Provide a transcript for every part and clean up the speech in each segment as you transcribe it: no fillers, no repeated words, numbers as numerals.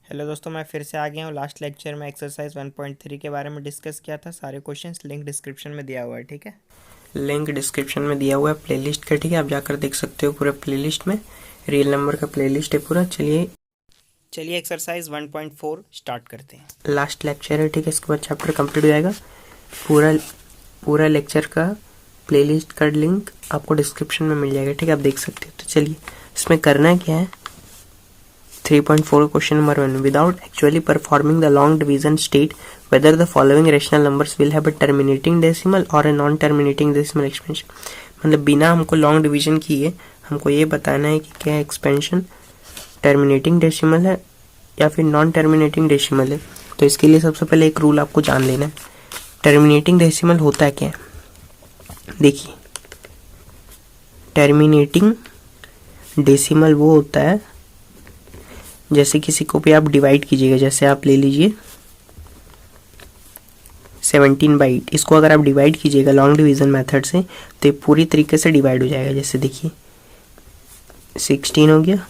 Hello दोस्तों, मैं फिर से आ गया हूँ। लास्ट लेक्चर में एक्सरसाइज 1.3 के बारे में डिस्कस किया था। सारे क्वेश्चंस लिंक डिस्क्रिप्शन में दिया हुआ है, ठीक है। लिंक डिस्क्रिप्शन में दिया हुआ है प्लेलिस्ट का, ठीक है। आप जाकर देख सकते हो पूरा प्लेलिस्ट में, रियल नंबर का प्लेलिस्ट है पूरा। चलिए एक्सरसाइज 1.4 स्टार्ट करते हैं। लास्ट लेक्चर है, ठीक है। इसके बाद चैप्टर कंप्लीट हो जाएगा। पूरा लेक्चर का प्लेलिस्ट का लिंक आपको डिस्क्रिप्शन में मिल जाएगा, ठीक है। आप देख सकते हो। तो चलिए इसमें करना क्या है। 3.4 question number 1. Without actually performing the long division, state whether the following rational numbers will have a terminating decimal or a non-terminating decimal expansion. मतलब बिना हमको लॉन्ग डिवीजन किए हमको ये बताना है कि क्या एक्सपेंशन टर्मिनेटिंग डेसिमल है या फिर नॉन टर्मिनेटिंग डेसिमल है। तो इसके लिए सबसे पहले एक रूल आपको जान लेना है। टर्मिनेटिंग डेसिमल होता है क्या? देखिए, टर्मिनेटिंग डेसिमल वो होता है जैसे किसी को भी आप डिवाइड कीजिएगा। जैसे आप ले लीजिए 17/8, इसको अगर आप डिवाइड कीजिएगा लॉन्ग डिवीजन मेथड से तो ये पूरी तरीके से डिवाइड हो जाएगा। जैसे देखिए 16 हो गया,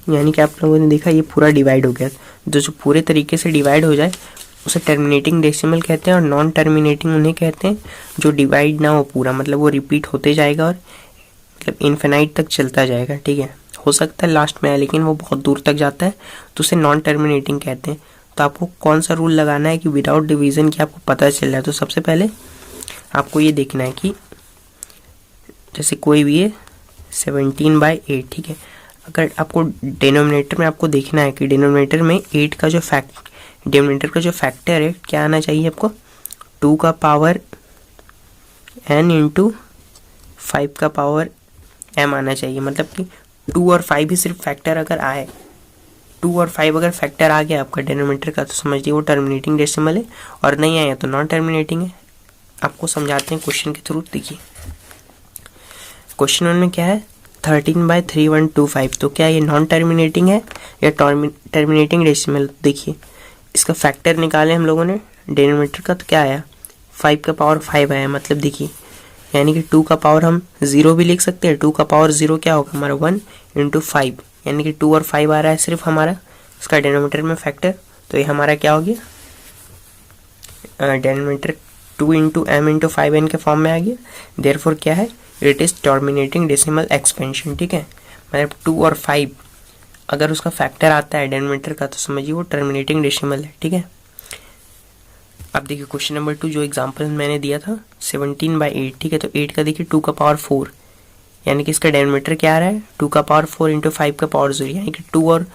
यानी कि आप लोगों ने देखा ये पूरा डिवाइड हो गया। जो पूरे तरीके से डिवाइड हो जाए उसे टर्मिनेटिंग डेसिमल कहते हैं, और नॉन टर्मिनेटिंग उन्हें कहते हैं जो डिवाइड ना हो पूरा, मतलब वो रिपीट होते जाएगा और मतलब इन्फिनाइट तक चलता जाएगा, ठीक है। हो सकता है लास्ट में आए लेकिन वो बहुत दूर तक जाता है तो उसे नॉन टर्मिनेटिंग कहते हैं। तो आपको कौन सा रूल लगाना है कि विदाउट डिवीजन की आपको पता चल रहा है। तो सबसे पहले आपको ये देखना है कि जैसे कोई भी है 17/8, ठीक है। अगर आपको डिनोमिनेटर में आपको देखना है कि डिनोमिनेटर में 8 का जो डिनोमिनेटर का जो फैक्टर है क्या आना चाहिए आपको, 2 का पावर n इंटू 5 का पावर m आना चाहिए। मतलब कि 2 और 5 ही सिर्फ फैक्टर अगर आए, 2 और 5 अगर फैक्टर आ गया आपका डिनोमिनेटर का, तो समझ लीजिए वो टर्मिनेटिंग डेसिमल है, और नहीं आया तो नॉन टर्मिनेटिंग है। आपको समझाते हैं क्वेश्चन के थ्रू। देखिए क्वेश्चन 1 में क्या है, 13/3125। तो क्या ये नॉन टर्मिनेटिंग है या टर्मिनेटिंग डेसिमल? देखिए इसका फैक्टर निकाले हम लोगों ने डिनोमिनेटर का, तो क्या आया 5 का पावर 5 आया। मतलब देखिए यानी कि 2 का पावर हम 0 भी लिख सकते हैं। 2 का पावर 0 क्या होगा हमारा 1 इंटू 5, यानी कि 2 और 5 आ रहा है सिर्फ हमारा इसका डिनोमिनेटर में फैक्टर। तो ये हमारा क्या हो गया, denominator 2 into m into 5n के फॉर्म में आ गया। देयरफॉर क्या है, it is terminating decimal expansion, ठीक है। मतलब 2 और 5 अगर उसका फैक्टर आता है डिनोमिनेटर का तो समझिए वो टर्मिनेटिंग डेसिमल है, ठीक है। अब देखिए क्वेश्चन नंबर 2 जो एग्जांपल मैंने दिया था 17/8, ठीक है। तो 8 का देखिए 2 का पावर 4, यानी कि इसका डिनोमिनेटर क्या आ रहा है 2 का पावर 4 इंटू 5 का पावर 0, यानी कि 2 और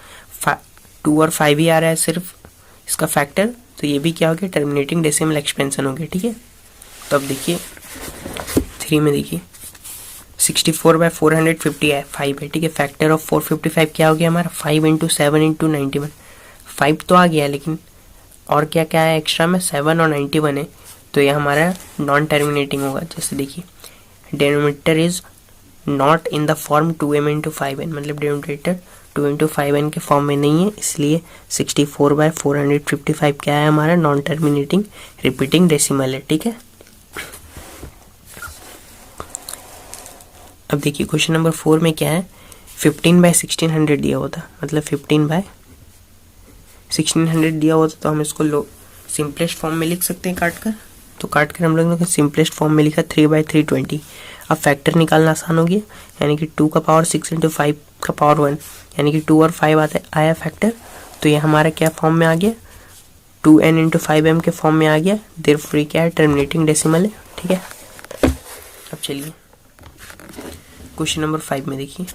5 ही आ रहा है सिर्फ इसका फैक्टर। तो ये भी क्या हो गया, टर्मिनेटिंग डेसिमल एक्सपेंशन हो गया, ठीक है। तो अब देखिए 3 में देखिए 64/455 है, ठीक है। फैक्टर ऑफ 455 क्या हो गया हमारा 5 इंटू 7 इंटू 91। 5 तो आ गया लेकिन और क्या क्या है एक्स्ट्रा में 7 और 91 है, तो ये हमारा नॉन टर्मिनेटिंग होगा। जैसे देखिए denominator is not in the form 2m into 5n, मतलब डिनोमिनेटर 2 इंटू 5n के फॉर्म में नहीं है, इसलिए 64/455 क्या है हमारा नॉन टर्मिनेटिंग रिपीटिंग डेसिमल है, ठीक है। अब देखिए क्वेश्चन नंबर 4 में क्या है, 15/1600 दिया हुआ था। मतलब 15/1600 दिया हुआ था तो हम इसको सिंपलेस्ट फॉर्म में लिख सकते हैं काट कर। तो काट कर हम लोगों ने सिंपलेस्ट फॉर्म में लिखा 3/320। अब फैक्टर निकालना आसान हो गया, यानी कि 2 का पावर 6 इंटू 5 का पावर 1, यानी कि 2 और 5 आया फैक्टर। तो ये हमारा क्या फॉर्म में आ गया 2n इंटू 5m के फॉर्म में आ गया। देयरफॉर क्या है, टर्मिनेटिंग डेसिमल है, ठीक है। अब चलिए क्वेश्चन नंबर 5 में देखिए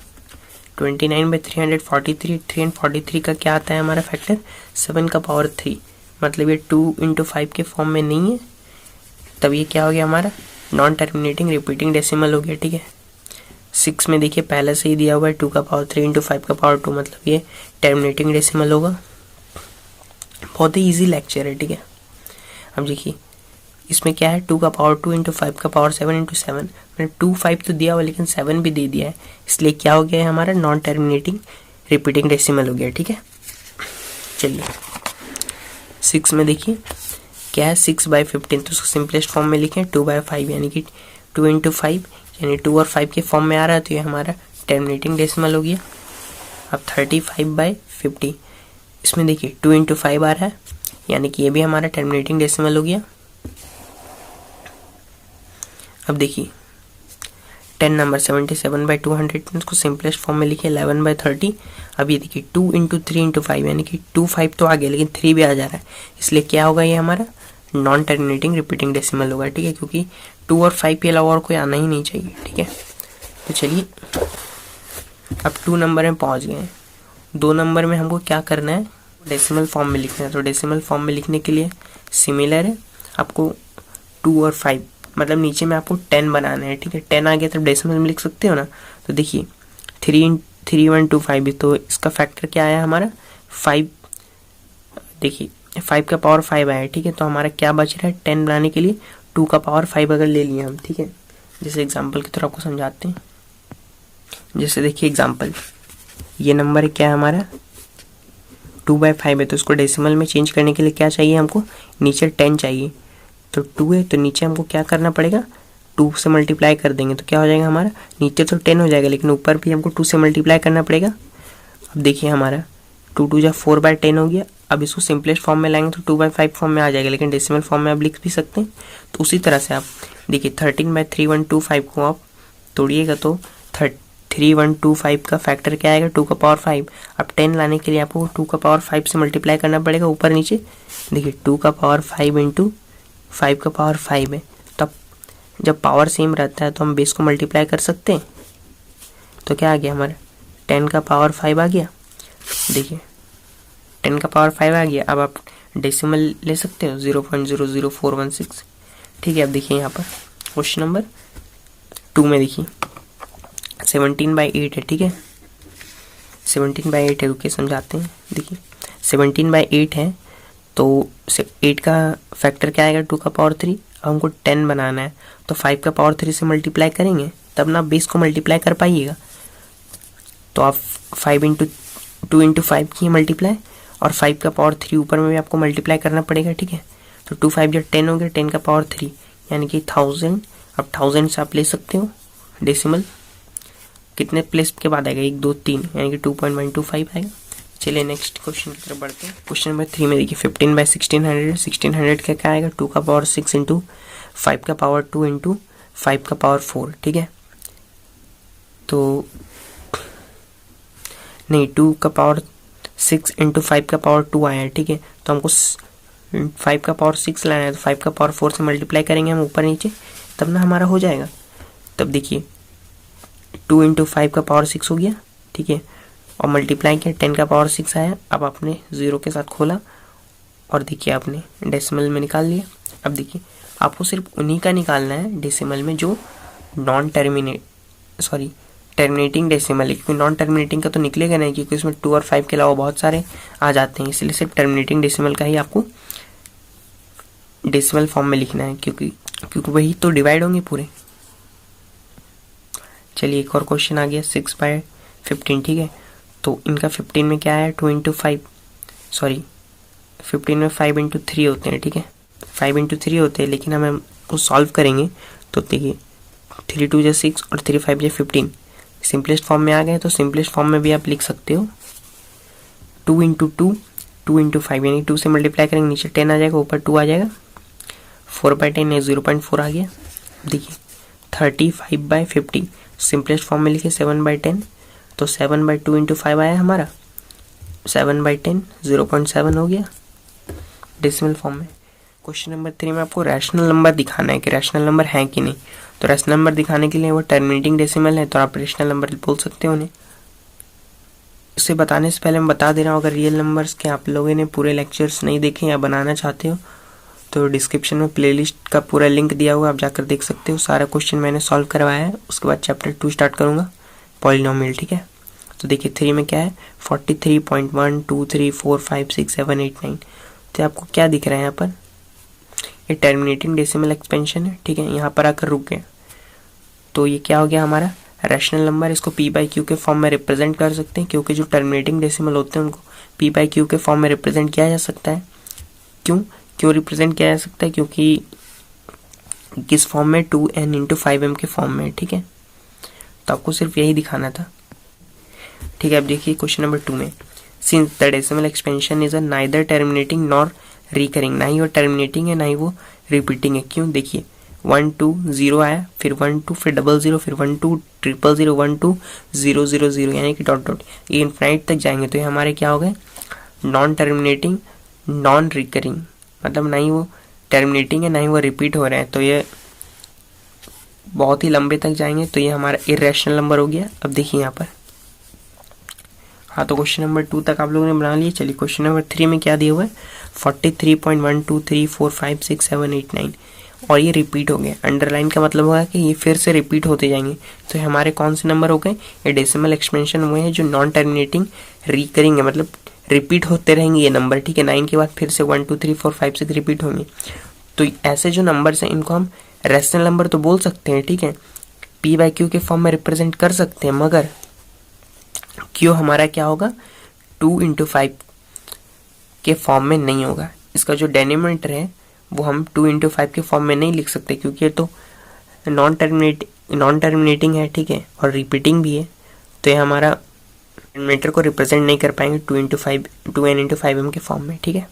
29/343, 343 का क्या आता है हमारा फैक्टर 7 का पावर 3। मतलब ये 2 इंटू 5 के फॉर्म में नहीं है, तब ये क्या हो गया हमारा नॉन टर्मिनेटिंग रिपीटिंग डेसिमल हो गया, ठीक है। 6 में देखिए पहले से ही दिया हुआ है 2 का पावर 3 इंटू 5 का पावर 2, मतलब ये टर्मिनेटिंग डेसिमल होगा। बहुत ही ईजी लेक्चर है, ठीक है। अब देखिए इसमें क्या है 2 का पावर 2 इंटू 5 का पावर 7 इंटू 7, मैंने 2 5 तो दिया हुआ लेकिन 7 भी दे दिया है, इसलिए क्या हो गया है हमारा नॉन टर्मिनेटिंग रिपीटिंग डेसिमल हो गया, ठीक है। चलिए 6 में देखिए क्या है 6/15, तो उसको सिंपलेस्ट फॉर्म में लिखें 2/5 यानी कि 2 × 5 यानी 2 और 5 के फॉर्म में आ रहा है, तो ये हमारा टर्मिनेटिंग डेसिमल हो गया। अब 35/50 इसमें देखिए 2 × 5 आ रहा है यानी कि ये भी हमारा टर्मिनेटिंग डेसिमल हो गया। अब देखिए 10 नंबर 77/200, इसको सिंपलेस्ट फॉर्म में लिखे 11/30। अब ये देखिए 2 × 3 × 5 यानी कि 2 5 तो आ गया लेकिन 3 भी आ जा रहा है, इसलिए क्या होगा ये हमारा नॉन टर्मिनेटिंग रिपीटिंग डेसिमल होगा। ठीक है, क्योंकि 2 और 5 के अलावा और कोई आना ही नहीं चाहिए। ठीक है, तो चलिए अब 2 नंबर में पहुंच गए हैं। 2 नंबर में हमको क्या करना है, डेसिमल फॉर्म में लिखना है। तो डेसिमल फॉर्म में लिखने के लिए सिमिलर है, आपको 2 और 5 मतलब नीचे में आपको 10 बनाना है। ठीक है, 10 आ गया तब डेसिमल में लिख सकते हो ना। तो देखिए 3 × तो इसका फैक्टर क्या आया हमारा 5। देखिए 5 का पावर 5 आया। ठीक है, तो हमारा क्या बच रहा है 10 बनाने के लिए 2 का पावर 5 अगर ले लिए हम। ठीक है, जैसे एग्जाम्पल की तरह आपको समझाते हैं। जैसे देखिए एग्जाम्पल, ये नंबर क्या है हमारा 2/5 है, तो इसको डेसिमल में चेंज करने के लिए क्या चाहिए हमको, नीचे 10 चाहिए। तो 2 है तो नीचे हमको क्या करना पड़ेगा 2 से मल्टीप्लाई कर देंगे, तो क्या हो जाएगा हमारा, नीचे तो 10 हो जाएगा लेकिन ऊपर भी हमको 2 से मल्टीप्लाई करना पड़ेगा। अब देखिए हमारा 2 × 2 = 4/10 हो गया। अब इसको सिंपलेस्ट फॉर्म में लाएंगे तो 2/5 फॉर्म में आ जाएगा, लेकिन डेसिमल फॉर्म में आप लिख भी सकते हैं। तो उसी तरह से आप देखिए 13/3125 को आप तोड़िएगा तो 3125 का फैक्टर क्या आएगा 2 का पावर 5। अब 10 लाने के लिए आपको 2 का पावर 5 से मल्टीप्लाई करना पड़ेगा ऊपर नीचे। देखिए 2 का पावर 5 × 5 का पावर 5 है, तब जब पावर सेम रहता है तो हम बेस को मल्टीप्लाई कर सकते हैं। तो क्या आ गया हमारा 10 का पावर 5 आ गया। देखिए 10 का पावर 5 आ गया। अब आप डेसिमल ले सकते हो 0.00416। ठीक है, अब देखिए यहाँ पर क्वेश्चन नंबर 2 में देखिए 17/8 है। ठीक है, 17/8 है, रुके समझाते हैं। देखिए 17/8 है तो 8 का फैक्टर क्या आएगा 2 का पावर 3। अब हमको 10 बनाना है तो 5 का पावर 3 से मल्टीप्लाई करेंगे तब ना बेस को मल्टीप्लाई कर पाइएगा। तो आप 2 × 5 की मल्टीप्लाई और 5 का पावर 3 ऊपर में भी आपको मल्टीप्लाई करना पड़ेगा। ठीक है, तो 2 5 जब 10 हो गया, 10 का पावर 3 यानी कि 1000। अब 1000 से आप ले सकते हो डेसिमल, कितने प्लेस के बाद आएगा 1 2 3 यानी कि 2.125 आएगा। चलिए नेक्स्ट क्वेश्चन की तरफ बढ़ते हैं। क्वेश्चन नंबर 3 में देखिए 15/1600, 1600 का क्या आएगा 2 का पावर 6 × 5 का पावर 2 × 5 का पावर 4। ठीक है, तो नहीं 2 का पावर 6 × 5 का पावर 2 आया है। ठीक है, तो हमको 5 का पावर 6 लाना है तो 5 का पावर 4 से मल्टीप्लाई करेंगे हम ऊपर नीचे, तब ना हमारा हो जाएगा। तब देखिए 2 × 5 का पावर 6 हो गया। ठीक है, और मल्टीप्लाई किया 10 का पावर 6 आया। अब आपने 0 के साथ खोला और देखिए आपने डेसिमल में निकाल लिया। अब देखिए आपको सिर्फ उन्हीं का निकालना है डेसिमल में जो टर्मिनेटिंग डेसिमल है, क्योंकि नॉन टर्मिनेटिंग का तो निकलेगा नहीं, क्योंकि इसमें 2 और 5 के अलावा बहुत सारे आ जाते हैं, इसलिए सिर्फ टर्मिनेटिंग डेसिमल का ही आपको डेसिमल फॉर्म में लिखना है, क्योंकि वही तो डिवाइड होंगे पूरे। चलिए एक और क्वेश्चन आ गया 6/15। ठीक है, तो इनका 15 में क्या है 2 × 5 15 में 5 × 3 होते हैं। ठीक है, 5 × 3 होते हैं, लेकिन हम उसको सॉल्व करेंगे तो देखिए 3 × 2 = 6 और 3 × 5 = 15। सिंपलेस्ट फॉर्म में आ गए तो सिंपलेस्ट फॉर्म में भी आप लिख सकते हो 2 × 2 2 × 5 यानी 2 से मल्टीप्लाई करेंगे, नीचे 10 आ जाएगा ऊपर 2 आ जाएगा, 4/10 है 0.4 आ गया। देखिए 35/50 सिंपलेस्ट फॉर्म में लिखे 7/10, तो 7/2 × 5 आया हमारा 7/10 0.7 हो गया डेसिमल फॉर्म में। क्वेश्चन नंबर 3 में आपको रैशनल नंबर दिखाना है कि रैशनल नंबर है कि नहीं। तो रैशनल नंबर दिखाने के लिए वो टर्मिनेटिंग डेसिमल है तो आप रैशनल नंबर बोल सकते हो उन्हें। इसे बताने से पहले मैं बता दे रहा हूँ, अगर रियल नंबर्स के आप लोगों ने पूरे लेक्चर्स नहीं देखे या बनाना चाहते हो तो डिस्क्रिप्शन में प्लेलिस्ट का पूरा लिंक दिया हुआ, आप जाकर देख सकते हो। सारा क्वेश्चन मैंने सॉल्व करवाया है, उसके बाद चैप्टर 2 स्टार्ट करूँगा पॉलिनोमियल। ठीक है, तो देखिए 3 में क्या है 43.1 2 3 4 5 6 7 8 9। तो आपको क्या दिख रहा है यहाँ पर, ये टर्मिनेटिंग डेसिमल एक्सपेंशन है। ठीक है, यहाँ पर आकर रुक गया तो ये क्या हो गया हमारा रैशनल नंबर। इसको p/q के फॉर्म में रिप्रेजेंट कर सकते हैं, क्योंकि जो टर्मिनेटिंग डेसिमल होते हैं उनको p/q के फॉर्म में रिप्रेजेंट किया जा सकता है। क्यों रिप्रेजेंट किया जा सकता है, क्योंकि किस फॉर्म में, 2n इंटू 5m के फॉर्म में, ठीक है। तो आपको सिर्फ यही दिखाना था, ठीक है। अब देखिए क्वेश्चन नंबर 2 में, since the decimal expansion is a neither terminating nor recurring, ना ही वो टर्मिनेटिंग है ना ही वो रिपीटिंग है। क्यों, देखिए 1 2 0 आया, फिर 1 2, फिर 0 0, फिर 1 2 0 0 1 2 0 0 0, यानी कि डॉट डॉट ये इनफाइनाइट तक जाएंगे। तो ये हमारे क्या हो गए, नॉन टर्मिनेटिंग नॉन रिकरिंग, मतलब ना ही वो टर्मिनेटिंग है ना ही वो रिपीट हो रहे हैं, तो ये बहुत ही लंबे तक जाएंगे। तो ये हमारा इरेशनल नंबर हो गया। अब देखिए यहाँ पर, हाँ, तो क्वेश्चन नंबर 2 तक आप लोगों ने बना लिया। चलिए क्वेश्चन नंबर 3 में क्या दिया हुआ है, 43.123456789, और ये रिपीट हो गए। अंडरलाइन का मतलब होगा कि ये फिर से रिपीट होते जाएंगे। तो हमारे कौन से नंबर हो गए, ये डेसिमल एक्सपेंशन हुए हैं जो नॉन टर्मिनेटिंग रिकरिंग है, मतलब रिपीट होते रहेंगे ये नंबर, ठीक है। 9 के बाद फिर से 1 2 3 4 5 6 रिपीट होंगे। तो ऐसे जो नंबर्स हैं इनको हम रैशनल नंबर तो बोल सकते हैं, ठीक है, पी बाई क्यू के फॉर्म में रिप्रेजेंट कर सकते हैं, मगर क्यू हमारा क्या होगा, 2 इंटू 5 के फॉर्म में नहीं होगा। इसका जो डेनोमिनेटर है वो हम 2 इंटू 5 के फॉर्म में नहीं लिख सकते, क्योंकि ये तो नॉन टर्मिनेटिंग है, ठीक है, और रिपीटिंग भी है। तो ये हमारा डेनोमिनेटर को रिप्रेजेंट नहीं कर पाएंगे 2 इंटू 5 2n इंटू 5m के फॉर्म में, ठीक है।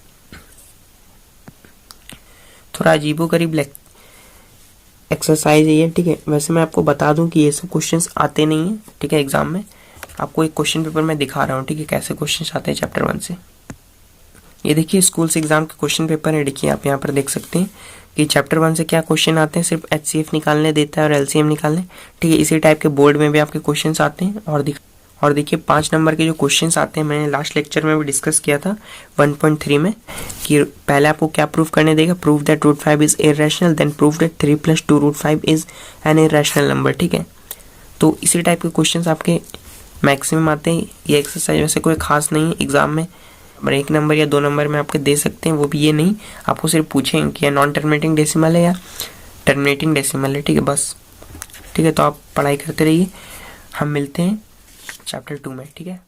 थोड़ा अजीबोगरीब एक्सरसाइज है ये, ठीक है। वैसे मैं आपको बता दूं कि ये सब क्वेश्चंस आते नहीं हैं, ठीक है, एग्जाम में। आपको एक क्वेश्चन पेपर मैं दिखा रहा हूँ, ठीक है, कैसे क्वेश्चंस आते हैं चैप्टर 1 से। ये देखिए स्कूल से एग्जाम के क्वेश्चन पेपर है, देखिए आप यहाँ पर देख सकते हैं कि चैप्टर 1 से क्या क्वेश्चन आते हैं, सिर्फ HCF निकालने देता है और LCM निकालने, ठीक है। इसी टाइप के बोर्ड में भी आपके क्वेश्चन आते हैं। और देखिए 5 नंबर के जो क्वेश्चन आते हैं, मैंने लास्ट लेक्चर में भी डिस्कस किया था 1.3 में, कि पहले आपको क्या प्रूव करने देगा, prove that root 5 is irrational, then prove that 3 + 2 root 5 is an irrational number, ठीक है। तो इसी टाइप के क्वेश्चन आपके मैक्सिमम आते हैं। ये एक्सरसाइज वैसे कोई खास नहीं है, एग्जाम में 1 नंबर या 2 नंबर में आपके दे सकते हैं, वो भी ये नहीं, आपको सिर्फ पूछेंगे कि नॉन टर्मिनेटिंग डेसिमल है या टर्मिनेटिंग डेसिमल है, ठीक है, बस, ठीक है। तो आप पढ़ाई करते रहिए, हम मिलते हैं चैप्टर 2 में, ठीक है।